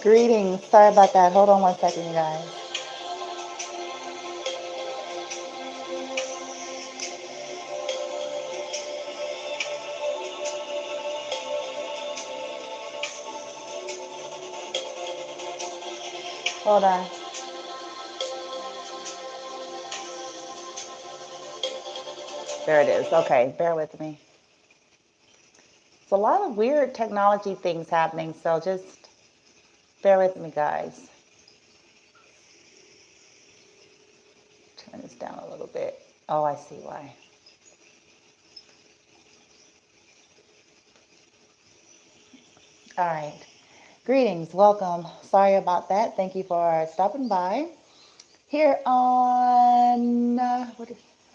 Greetings. Sorry about that. Hold on one second, you guys. Hold on. There it is. Okay, bear with me. It's a lot of weird technology things happening, so just bear with me, guys. Turn this down a little bit. Oh, I see why. All right. Greetings. Welcome. Sorry about that. Thank you for stopping by. Here on,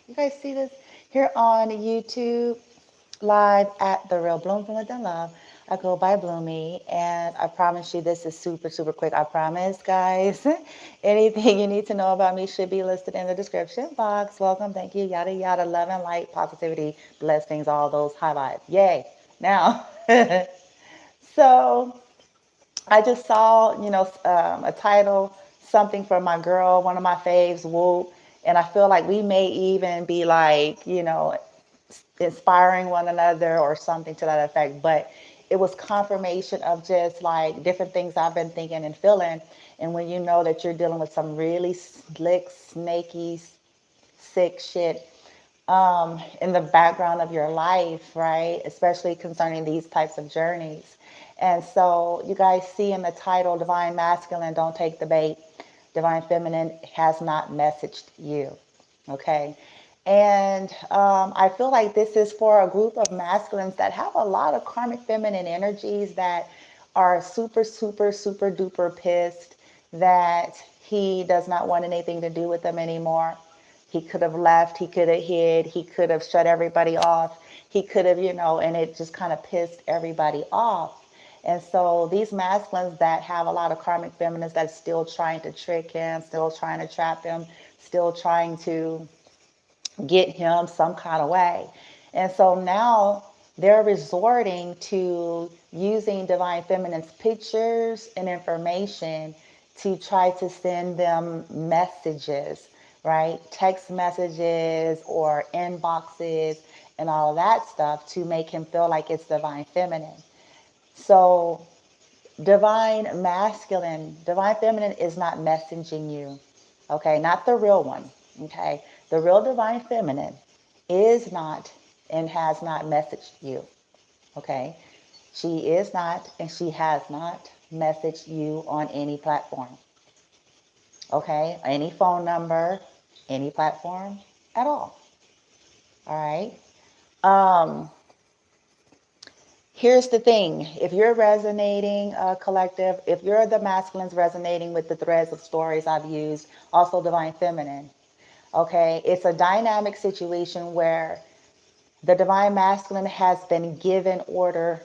you guys see this? Here on YouTube, live at The Real Bloom from Within Love. I go by Bloomy, and I promise you this is super, super quick. I promise, guys. Anything you need to know about me should be listed in the description box. Welcome, thank you, yada, yada, love and light, positivity, blessings, all those high vibes. Yay. Now, so I just saw, a title, something for my girl, one of my faves, Whoop. And I feel like we may even be like, inspiring one another or something to that effect. But it was confirmation of just like different things I've been thinking and feeling. And when you know that you're dealing with some really slick, snaky, sick shit in the background of your life, right? Especially concerning these types of journeys. And so you guys see in the title, Divine Masculine, Don't Take the Bait. Divine Feminine has not messaged you. Okay. And I feel like this is for a group of masculines that have a lot of karmic feminine energies that are super, super, super duper pissed that he does not want anything to do with them anymore. He could have left, he could have hid, he could have shut everybody off. He could have, and it just kind of pissed everybody off. And so these masculines that have a lot of karmic feminines that's still trying to trick him, still trying to trap him, still trying to get him some kind of way. And so now they're resorting to using Divine Feminine's pictures and information to try to send them messages, right? Text messages or inboxes and all of that stuff to make him feel like it's Divine Feminine. So Divine Masculine, Divine Feminine is not messaging you, okay? Not the real one, okay? The real Divine Feminine is not and has not messaged you, okay? She is not and she has not messaged you on any platform, okay? Any phone number, any platform at all, all right? Here's the thing. If you're resonating, collective, if you're the masculines resonating with the threads of stories I've used, also Divine Feminine, okay? It's a dynamic situation where the Divine Masculine has been given order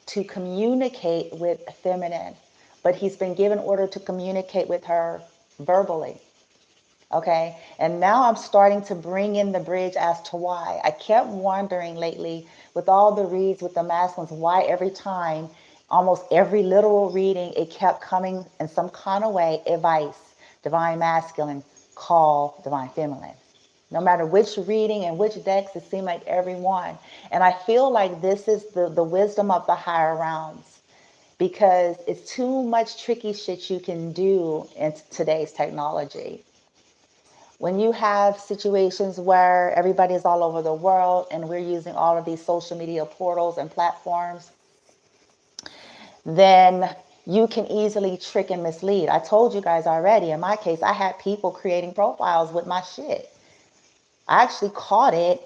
to communicate with Feminine, but he's been given order to communicate with her verbally. Okay. And now I'm starting to bring in the bridge as to why. I kept wondering lately with all the reads with the masculines, why every time, almost every literal reading, it kept coming in some kind of way, advice, Divine Masculine, call Divine Feminine. No matter which reading and which decks, it seemed like every one. And I feel like this is the wisdom of the higher realms because it's too much tricky shit you can do in today's technology. When you have situations where everybody is all over the world and we're using all of these social media portals and platforms, then you can easily trick and mislead. I told you guys already, in my case, I had people creating profiles with my shit. I actually caught it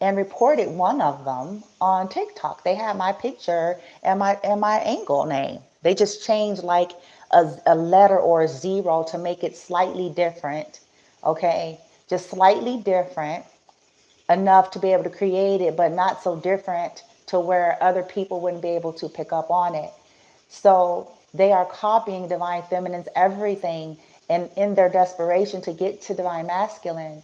and reported one of them on TikTok. They had my picture and my angle name. They just changed like a letter or a zero to make it slightly different. Okay, just slightly different enough to be able to create it, but not so different to where other people wouldn't be able to pick up on it. So they are copying Divine Feminine's everything and in their desperation to get to Divine Masculine.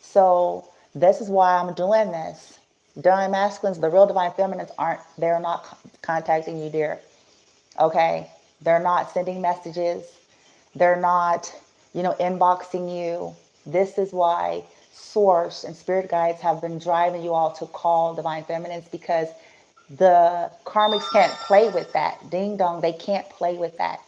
So this is why I'm doing this. Divine Masculines, the real Divine Feminines they're not contacting you, dear. Okay? They're not sending messages. They're not, inboxing you. This is why Source and Spirit Guides have been driving you all to call Divine Feminines, because the karmics can't play with that. Ding dong, they can't play with that.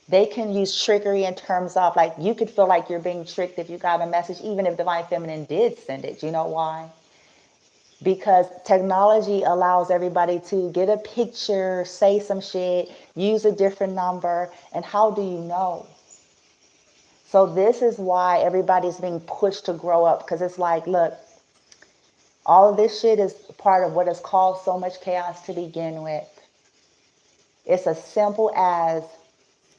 They can use trickery in terms of, like, you could feel like you're being tricked if you got a message, even if Divine Feminine did send it. You know why? Because technology allows everybody to get a picture, say some shit, use a different number, and how do you know? So this is why everybody's being pushed to grow up, because it's like, look, all of this shit is part of what has caused so much chaos to begin with. It's as simple as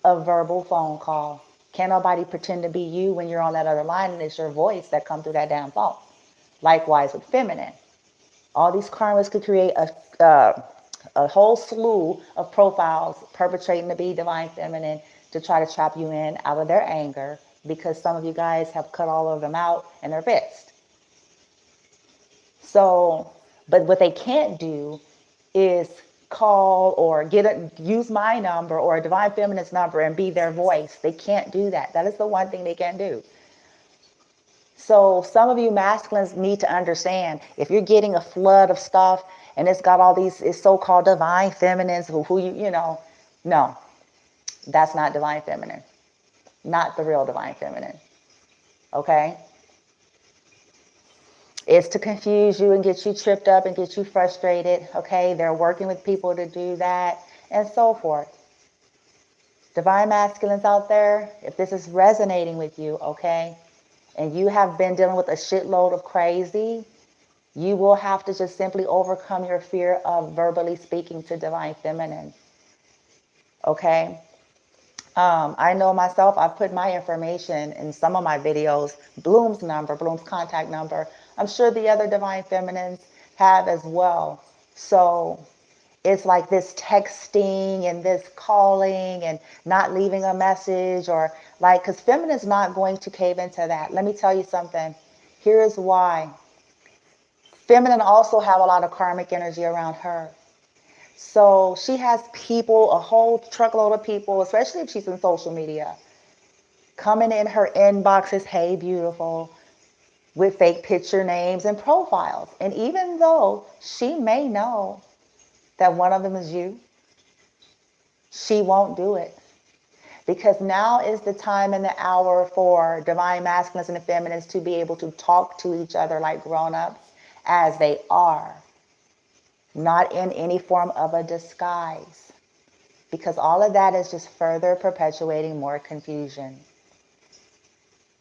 a verbal phone call. Can't nobody pretend to be you when you're on that other line and it's your voice that comes through that damn phone. Likewise with feminine. All these karmas could create a whole slew of profiles perpetrating to be divine feminine to try to trap you in out of their anger, because some of you guys have cut all of them out and they're pissed. So, but what they can't do is call or use my number or a divine feminine's number and be their voice. They can't do that. That is the one thing they can do. So some of you masculines need to understand, if you're getting a flood of stuff and it's got all these so-called divine feminines who no, that's not divine feminine. Not the real divine feminine. Okay? It's to confuse you and get you tripped up and get you frustrated. Okay? They're working with people to do that and so forth. Divine masculines out there, if this is resonating with you, okay, and you have been dealing with a shitload of crazy, you will have to just simply overcome your fear of verbally speaking to divine feminine. Okay? I know myself, I've put my information in some of my videos, Bloom's contact number. I'm sure the other divine feminines have as well. So it's like this texting and this calling and not leaving a message, or like, because feminine's not going to cave into that. Let me tell you something. Here is why. Feminine also have a lot of karmic energy around her. So she has people, a whole truckload of people, especially if she's in social media, coming in her inboxes, hey, beautiful, with fake picture names and profiles. And even though she may know that one of them is you, she won't do it. Because now is the time and the hour for divine masculines and the feminines to be able to talk to each other like grown-ups as they are. Not in any form of a disguise. Because all of that is just further perpetuating more confusion.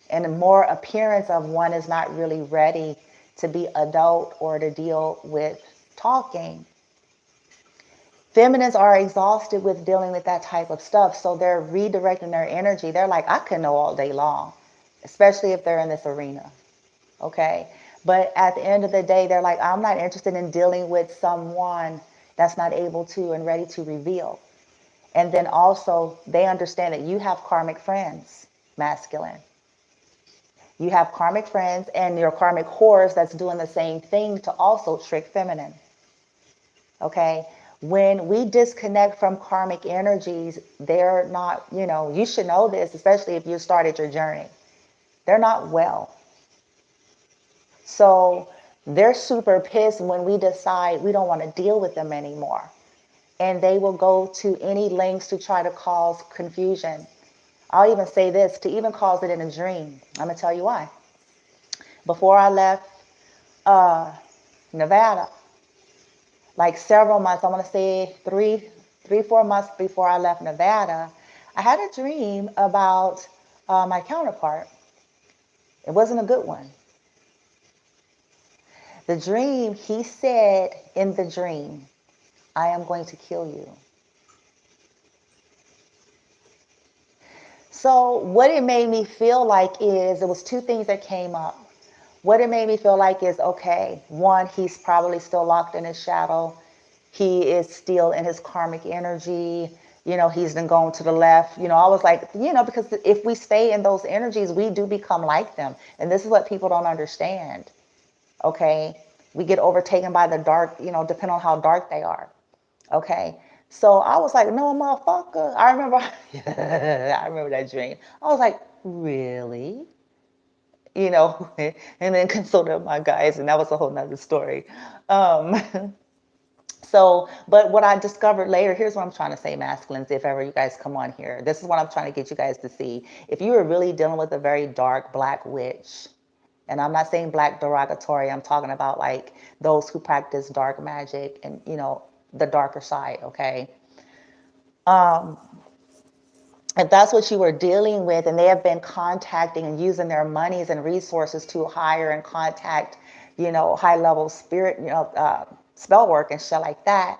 And a more appearance of one is not really ready to be adult or to deal with talking. Feminines are exhausted with dealing with that type of stuff, so they're redirecting their energy. They're like, I could know all day long, especially if they're in this arena, okay? But at the end of the day, they're like, I'm not interested in dealing with someone that's not able to and ready to reveal. And then also, they understand that you have karmic friends, masculine. You have karmic friends and your karmic whores that's doing the same thing to also trick feminine, okay? When we disconnect from karmic energies, they're not, you should know this, especially if you started your journey. They're not well. So they're super pissed when we decide we don't want to deal with them anymore. And they will go to any lengths to try to cause confusion. I'll even say this, to even cause it in a dream. I'm going to tell you why. Before I left Nevada, like several months, I want to say 4 months before I left Nevada, I had a dream about my counterpart. It wasn't a good one. The dream, he said in the dream, I am going to kill you. So what it made me feel like is, there was two things that came up. What it made me feel like is, okay, one, he's probably still locked in his shadow. He is still in his karmic energy. He's been going to the left. I was like, because if we stay in those energies, we do become like them. And this is what people don't understand. Okay? We get overtaken by the dark, depending on how dark they are. Okay? So I was like, no, motherfucker. I remember, I remember that dream. I was like, really? And then consulted my guys, and that was a whole nother story. Um, but what I discovered later, here's what I'm trying to say, masculines, if ever you guys come on here. This is what I'm trying to get you guys to see. If you are really dealing with a very dark black witch, and I'm not saying black derogatory, I'm talking about like those who practice dark magic and, the darker side, okay? If that's what you were dealing with, and they have been contacting and using their monies and resources to hire and contact, high level spirit, spell work and shit like that.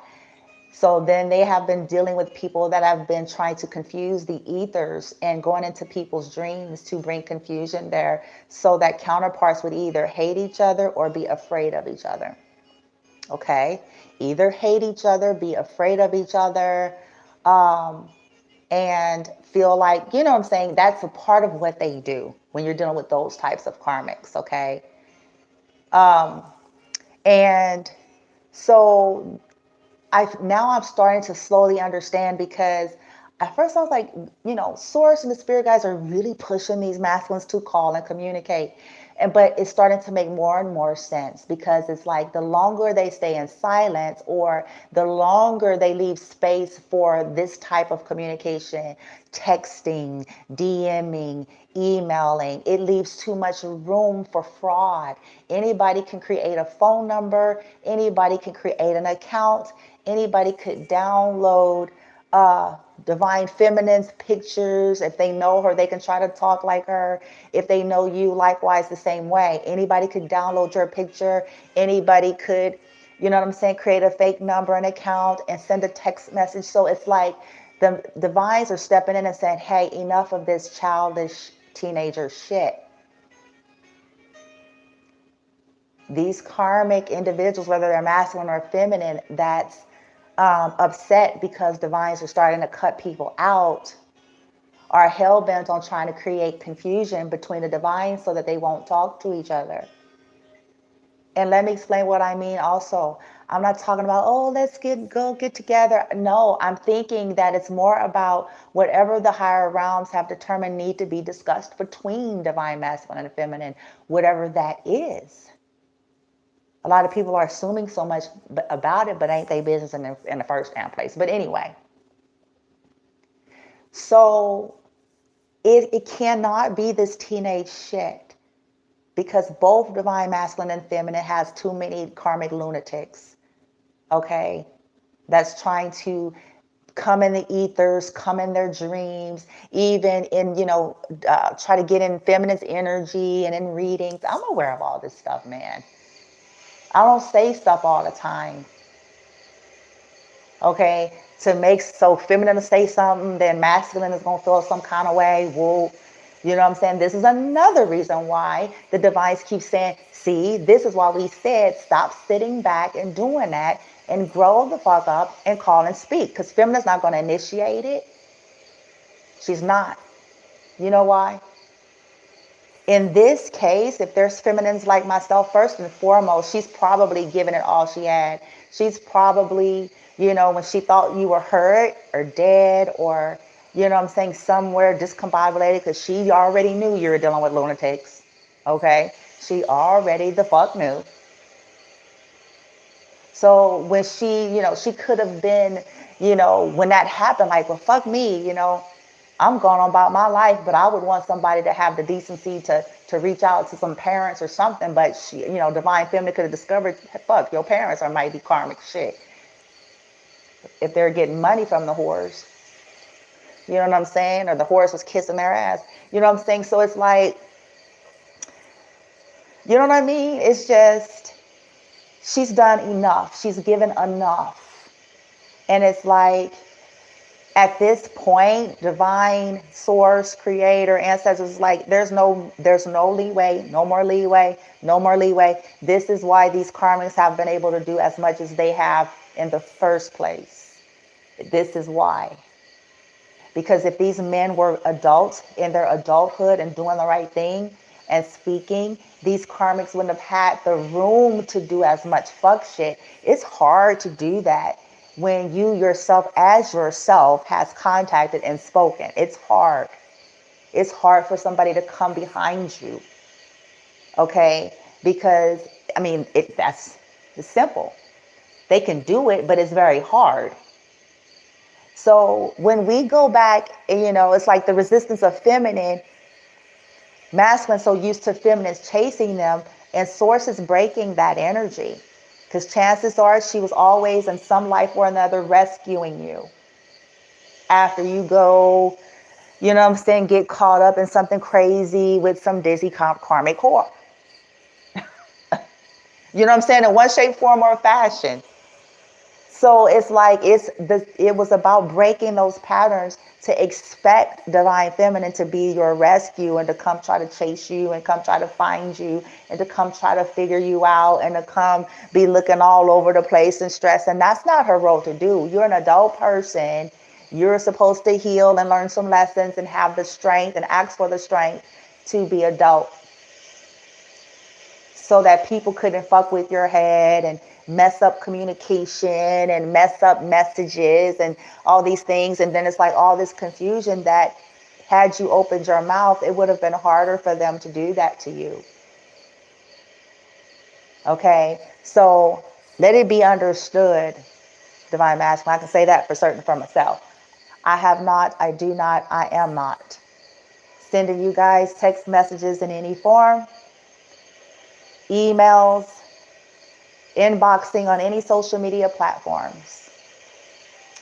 So then they have been dealing with people that have been trying to confuse the ethers and going into people's dreams to bring confusion there, so that counterparts would either hate each other or be afraid of each other. Okay? Either hate each other, be afraid of each other, and feel like, you know what I'm saying? That's a part of what they do when you're dealing with those types of karmics, okay? And so now I'm starting to slowly understand, because at first I was like, Source and the spirit guides are really pushing these masculines to call and communicate. But it's starting to make more and more sense, because it's like the longer they stay in silence, or the longer they leave space for this type of communication, texting, DMing, emailing, it leaves too much room for fraud. Anybody can create a phone number, anybody can create an account, anybody could download Divine Feminine's pictures. If they know her, they can try to talk like her. If they know you, likewise the same way. Anybody could download your picture. Anybody could, create a fake number, an account, and send a text message. So it's like the divines are stepping in and saying, hey, enough of this childish teenager shit. These karmic individuals, whether they're masculine or feminine, that's upset because divines are starting to cut people out, are hell-bent on trying to create confusion between the divines so that they won't talk to each other. And let me explain what I mean also. I'm not talking about, oh, let's go get together. No, I'm thinking that it's more about whatever the higher realms have determined need to be discussed between divine masculine and feminine, whatever that is. A lot of people are assuming so much about it, but ain't they business in the first damn place. But anyway, so it cannot be this teenage shit, because both divine masculine and feminine has too many karmic lunatics, okay, that's trying to come in the ethers, come in their dreams, even in, try to get in feminine's energy and in readings. I'm aware of all this stuff, man. I don't say stuff all the time. Okay? To make so feminine to say something, then masculine is going to feel some kind of way. Whoa. You know what I'm saying? This is another reason why the divines keep saying, see, this is why we said stop sitting back and doing that, and grow the fuck up and call and speak. Because feminine's not going to initiate it. She's not. You know why? In this case, if there's feminines like myself, first and foremost, she's probably given it all she had. She's probably, when she thought you were hurt or dead, or, somewhere discombobulated, because she already knew you were dealing with lunatics. Okay? She already the fuck knew. So when she could have been, when that happened, like, well, fuck me, I'm going on about my life, but I would want somebody to have the decency to reach out to some parents or something. But she, divine feminine could have discovered, fuck, your parents might be karmic shit if they're getting money from the whores. You know what I'm saying? Or the whores was kissing their ass. You know what I'm saying? So it's like, you know what I mean? It's just, she's done enough. She's given enough. And it's like, at this point, divine source, creator, ancestors, like there's no leeway, no more leeway, no more leeway. This is why these karmics have been able to do as much as they have in the first place. This is why. Because if these men were adults in their adulthood and doing the right thing and speaking, these karmics wouldn't have had the room to do as much fuck shit. It's hard to do that. when you yourself as yourself has contacted and spoken. It's hard. It's hard for somebody to come behind you, okay? Because, I mean, it's simple. They can do it, but it's very hard. So when we go back, it's like the resistance of feminine, masculine so used to feminines chasing them, and source is breaking that energy. Because chances are she was always in some life or another rescuing you. After you go, get caught up in something crazy with some dizzy karmic whore. In one shape, form, or fashion. So it's like it was about breaking those patterns to expect divine feminine to be your rescue and to come try to chase you and come try to find you and to come try to figure you out and to come be looking all over the place and stress. And that's not her role to do. You're an adult person. You're supposed to heal and learn some lessons and have the strength and ask for the strength to be adult, so that people couldn't fuck with your head and mess up communication and mess up messages and all these things. And then it's like all this confusion that had you opened your mouth, it would have been harder for them to do that to you. Okay, so let it be understood, Divine Masculine. I can say that for certain for myself. I have not, I do not, I am not sending you guys text messages in any form, emails, inboxing on any social media platforms.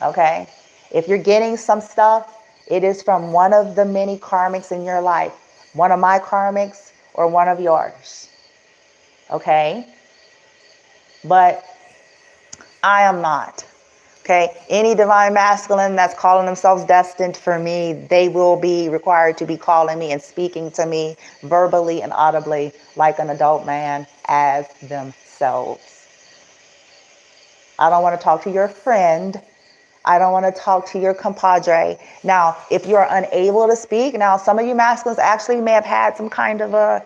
Okay? If you're getting some stuff, it is from one of the many karmics in your life. One of my karmics or one of yours. Okay? But I am not. Okay? Any divine masculine that's calling themselves destined for me, they will be required to be calling me and speaking to me verbally and audibly like an adult man as themselves. I don't want to talk to your friend. I don't want to talk to your compadre. Now, if you're unable to speak, now some of you masculines actually may have had some kind of a,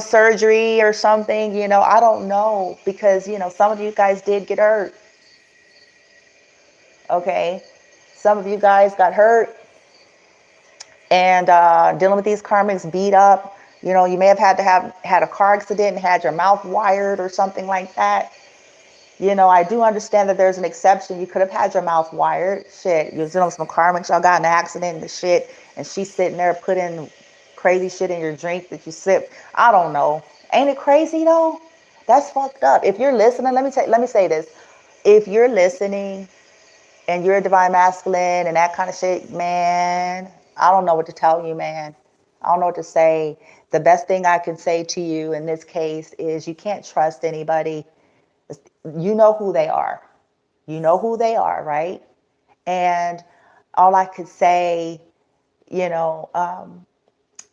surgery or something, I don't know, because, some of you guys did get hurt. Okay. Some of you guys got hurt and dealing with these karmics beat up. You may have had a car accident and had your mouth wired or something like that. I do understand that there's an exception. You could have had your mouth wired. Shit, you're dealing with some karmics. Y'all got in an accident and the shit, and she's sitting there putting crazy shit in your drink that you sip. I don't know. Ain't it crazy though? That's fucked up. If you're listening, let me say this. If you're listening and you're a divine masculine and that kind of shit, man, I don't know what to tell you, man. I don't know what to say. The best thing I can say to you in this case is you can't trust anybody. You know who they are. You know who they are, right? And all I could say,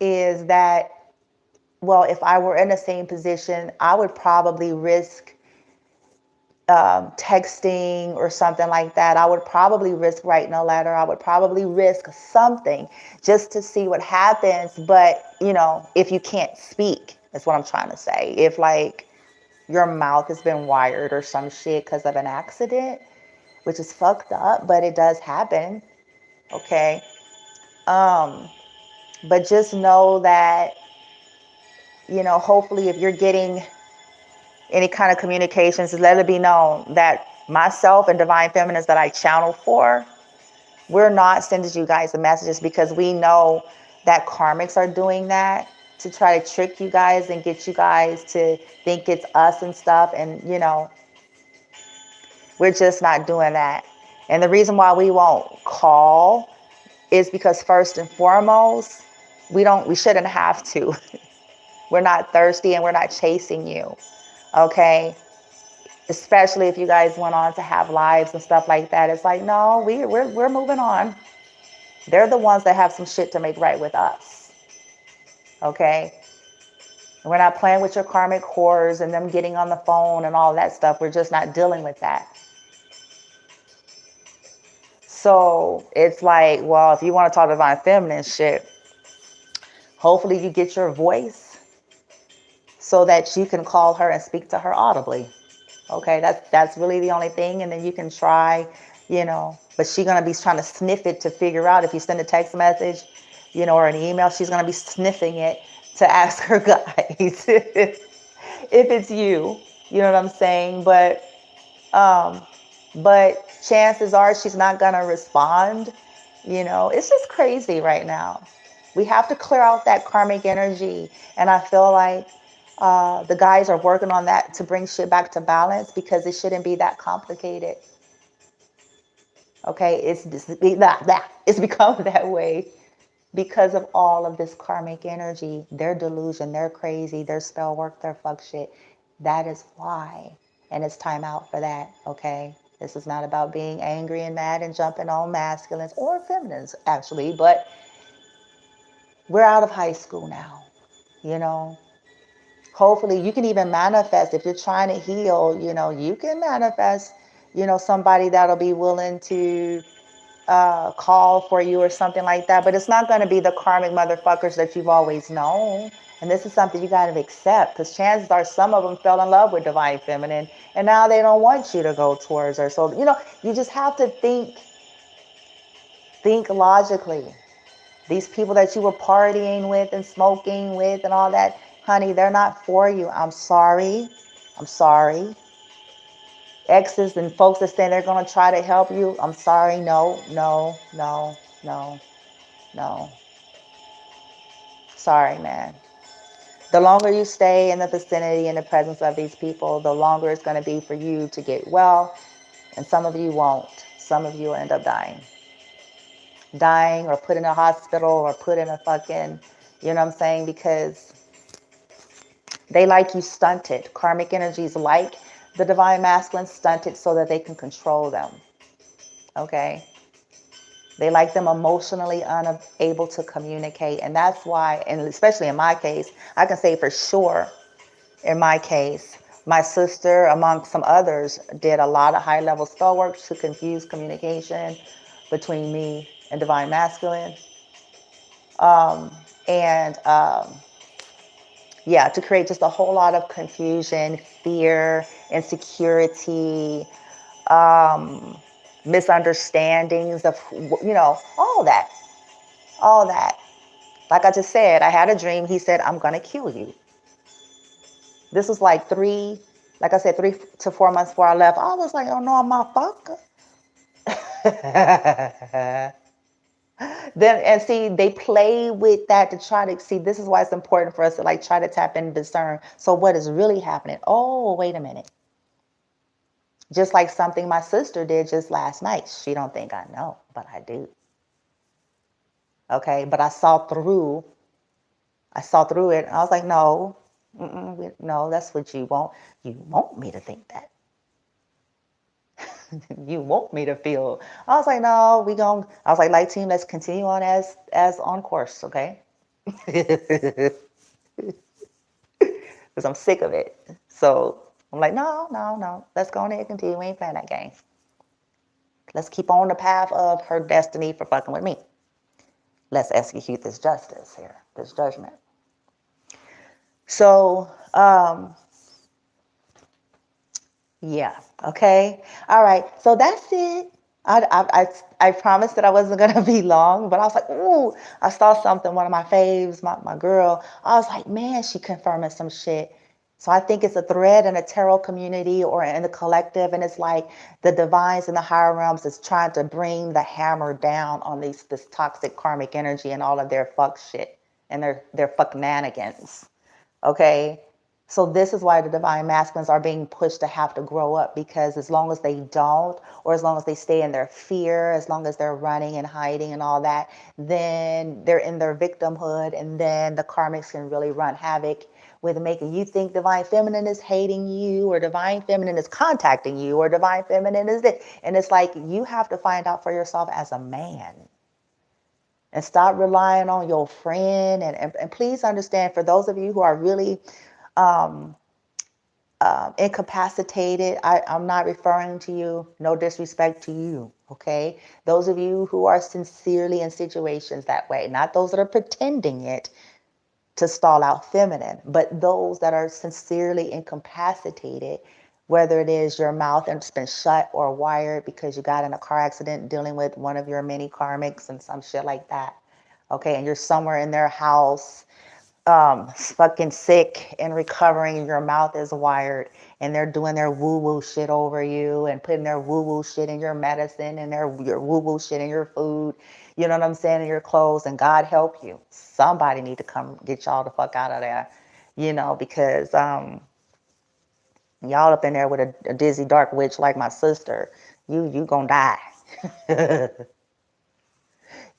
is that, well, if I were in the same position, I would probably risk texting or something like that. I would probably risk writing a letter. I would probably risk something just to see what happens. But, if you can't speak, that's what I'm trying to say. If your mouth has been wired or some shit because of an accident, which is fucked up, but it does happen. Okay. But just know that, hopefully if you're getting any kind of communications, let it be known that myself and divine feminines that I channel for, we're not sending you guys the messages because we know that karmics are doing that to try to trick you guys and get you guys to think it's us and stuff. And, we're just not doing that. And the reason why we won't call is because first and foremost, we shouldn't have to. We're not thirsty and we're not chasing you. Okay. Especially if you guys went on to have lives and stuff like that. It's like, no, we're moving on. They're the ones that have some shit to make right with us. Okay. And we're not playing with your karmic whores and them getting on the phone and all that stuff. We're just not dealing with that. So it's like, well, if you want to talk divine feminine shit, hopefully you get your voice so that you can call her and speak to her audibly. Okay, that's really the only thing. And then you can try, but she's gonna be trying to sniff it to figure out if you send a text message, or an email, she's gonna be sniffing it to ask her guys if it's you. You know what I'm saying? Um, but chances are she's not gonna respond. It's just crazy right now. We have to clear out that karmic energy, and I feel like the guys are working on that to bring shit back to balance because it shouldn't be that complicated. Okay, it's just it's become that way because of all of this karmic energy, their delusion, their crazy, their spell work, their fuck shit. That is why. And it's time out for that, okay? This is not about being angry and mad and jumping on masculines or feminines, actually, but we're out of high school now, you know? Hopefully you can even manifest if you're trying to heal, you can manifest, somebody that'll be willing to call for you or something like that. But it's not going to be the karmic motherfuckers that you've always known. And this is something you got to accept, because chances are some of them fell in love with divine feminine and now they don't want you to go towards her. So, you just have to think logically. These people that you were partying with and smoking with and all that, honey, they're not for you. I'm sorry. I'm sorry. Exes and folks that say they're going to try to help you, I'm sorry. No, no, no, no, no. Sorry, man. The longer you stay in the vicinity and the presence of these people, the longer it's going to be for you to get well. And some of you won't. Some of you will end up dying. Dying or put in a hospital or put in a fucking, you know what I'm saying? Because they like you stunted. Karmic energies like the divine masculine stunted so that they can control them. Okay? They like them emotionally unable to communicate. And that's why, and especially in my case, I can say for sure, in my case, my sister, among some others, did a lot of high-level spell work to confuse communication between me and divine masculine. Yeah, to create just a whole lot of confusion, fear, insecurity, misunderstandings of, all that. All that. Like I just said, I had a dream. He said, I'm going to kill you. This was like like I said, 3 to 4 months before I left. I was like, oh no, motherfucker. Then, and see, they play with that to try to see, this is why it's important for us to like try to tap in and discern. So what is really happening? Oh, wait a minute. Just like something my sister did just last night. She don't think I know, but I do. Okay, but I saw through it. I was like, no, no, that's what you want. You want me to think that. You want me to feel. I was like, no, I was like team, let's continue on as on course, okay? Because I'm sick of it. So I'm like, no, let's go on and continue. We ain't playing that game. Let's keep on the path of her destiny for fucking with me. Let's execute this justice here, this judgment. So, yeah, okay. All right, so that's it. I promised that I wasn't going to be long, but I was like, ooh, I saw something, one of my faves, my girl. I was like, man, she confirming some shit. So I think it's a thread in a tarot community or in the collective, and it's like the divines and the higher realms is trying to bring the hammer down on this toxic karmic energy and all of their fuck shit and their fucknanigans. Okay? So this is why the divine masculines are being pushed to have to grow up, because as long as they don't, or as long as they stay in their fear, as long as they're running and hiding and all that, then they're in their victimhood, and then the karmics can really run havoc with making you think divine feminine is hating you, or divine feminine is contacting you, or divine feminine is this. And it's like, you have to find out for yourself as a man. And stop relying on your friend. And please understand, for those of you who are really incapacitated, I'm not referring to you, no disrespect to you, okay? Those of you who are sincerely in situations that way, not those that are pretending it to stall out feminine, but those that are sincerely incapacitated whether it is your mouth and it's been shut or wired because you got in a car accident dealing with one of your many karmics and some shit like that. Okay, and you're somewhere in their house, fucking sick and recovering, your mouth is wired, and they're doing their woo-woo shit over you and putting their woo-woo shit in your medicine and your woo-woo shit in your food, you know what I'm saying, in your clothes, and God help you. Somebody need to come get y'all the fuck out of there, you know, because y'all up in there with a dizzy dark witch like my sister, you gonna die.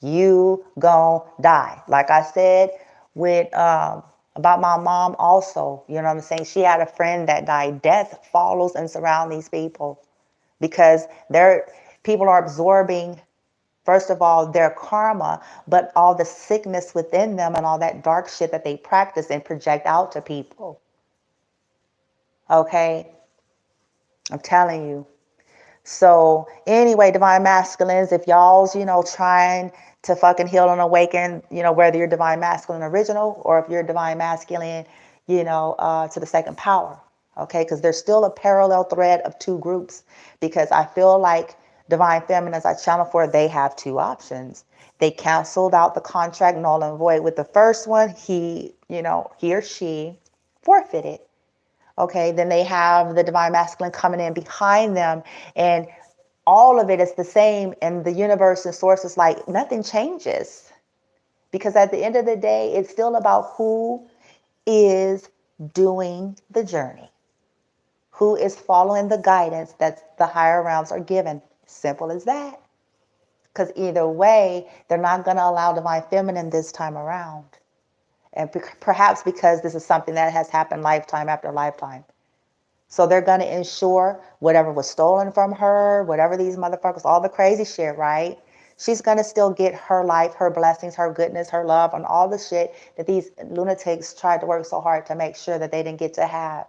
You gon' die. Like I said with about my mom also, you know what I'm saying? She had a friend that died. Death follows and surrounds these people because people are absorbing, first of all, their karma, but all the sickness within them and all that dark shit that they practice and project out to people. Okay? I'm telling you. So anyway, divine masculines, if y'all's, trying to fucking heal and awaken, whether you're divine masculine original or if you're divine masculine, to the second power. Okay, because there's still a parallel thread of two groups, because I feel like divine feminines I channel for, they have two options. They canceled out the contract null and void with the first one. He or she forfeited. Okay, then they have the divine masculine coming in behind them, and all of it is the same, and the universe and source is like, nothing changes. Because at the end of the day, it's still about who is doing the journey, who is following the guidance that the higher realms are given. Simple as that. Because either way, they're not going to allow divine feminine this time around. And perhaps because this is something that has happened lifetime after lifetime. So they're going to ensure whatever was stolen from her, whatever these motherfuckers, all the crazy shit, right? She's going to still get her life, her blessings, her goodness, her love, and all the shit that these lunatics tried to work so hard to make sure that they didn't get to have.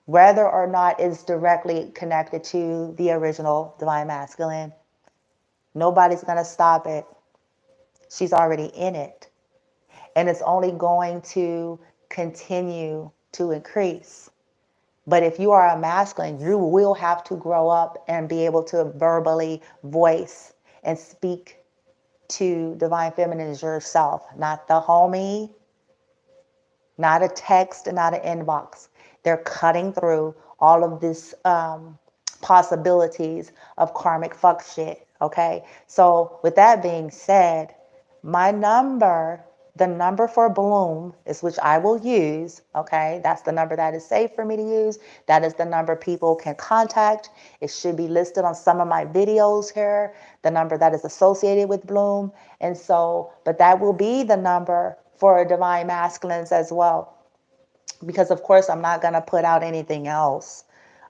Whether or not it's directly connected to the original divine masculine, nobody's going to stop it. She's already in it. And it's only going to continue to increase. But if you are a masculine, you will have to grow up and be able to verbally voice and speak to divine feminine as yourself, not the homie, not a text, and not an inbox. They're cutting through all of this possibilities of karmic fuck shit. Okay, so with that being said, my number, the number for Bloom, is which I will use. Okay, that's the number that is safe for me to use. That is the number people can contact. It should be listed on some of my videos here, the number that is associated with Bloom. And so, but that will be the number for divine masculines as well, because of course I'm not going to put out anything else,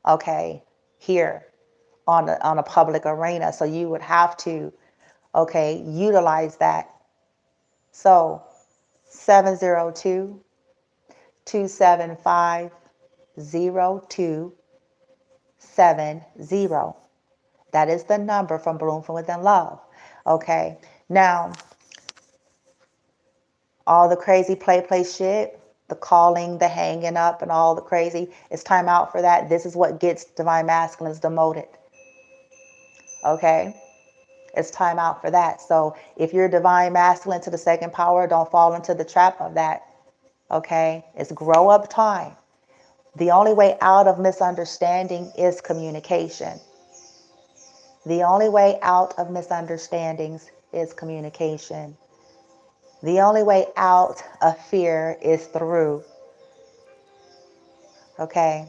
okay, here on a public arena. So you would have to, okay, utilize that. So 702-275-0270. That is the number from Bloom from Within Love. Okay, now all the crazy play shit, the calling, the hanging up, and all the crazy, it's time out for that. This is what gets divine masculines demoted. Okay, it's time out for that. So if you're divine masculine to the second power, don't fall into the trap of that. Okay, it's grow up time. The only way out of misunderstanding is communication. The only way out of misunderstandings is communication. The only way out of fear is through. Okay,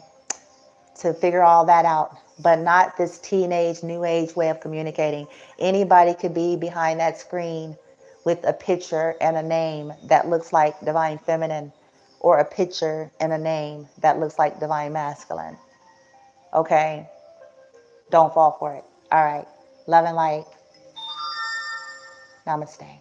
to figure all that out, but not this teenage new age way of communicating. Anybody could be behind that screen with a picture and a name that looks like divine feminine, or a picture and a name that looks like divine masculine. Okay, don't fall for it. All right, love and light. Namaste.